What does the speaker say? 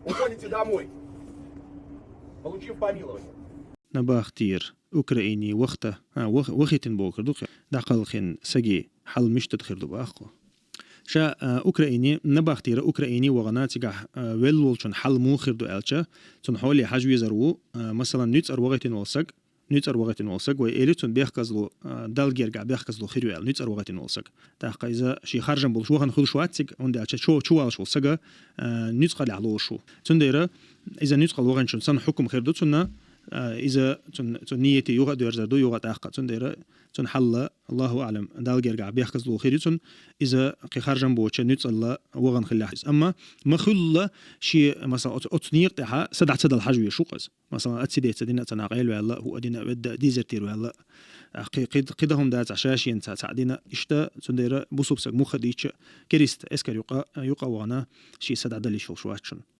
уходите домой, получив помилование. نباختير أوكراني وقتن بوكر دوخ دقل خن سجي حل مش تدخل دباخو شا أوكراني نباختير أوكراني وغناتي ويلولشن حل موخر دو ألشا تون حولي حجوي زرو مثلا نيت وقتن والسق وإليتون بيحكزلو دالجيرجع بيحكزلو خيروال نيت وقتن والسق تاق إذا شي خارجن بول شوخن خل شواتسق عند ألشا شو على شو سقى نيت قال على شو تنديره إذا نيت قال وغنشن سن حكم خير دو تنا إذا تون نيتي يوغا ديرزادو يوغا تاقة تون ديرا تون حلا الله أعلم دالجيرجع بيحكز لو خيرتون إذا قي خارجن بوتش نيت الله وغن خلاحس أما ما خلا شيء مثلا أتنيق تاعها سدع الحجوية شو قز مثلا أتسدي تدينا تناقيل ولا هو أدينا بدا ديزرتير ولا قيدهم دات عشاشين تعدينا إشتا تون ديرا بوسوبسك مخديتش كريست إسكر يقا وغنا شيء سدع دليش شواتشون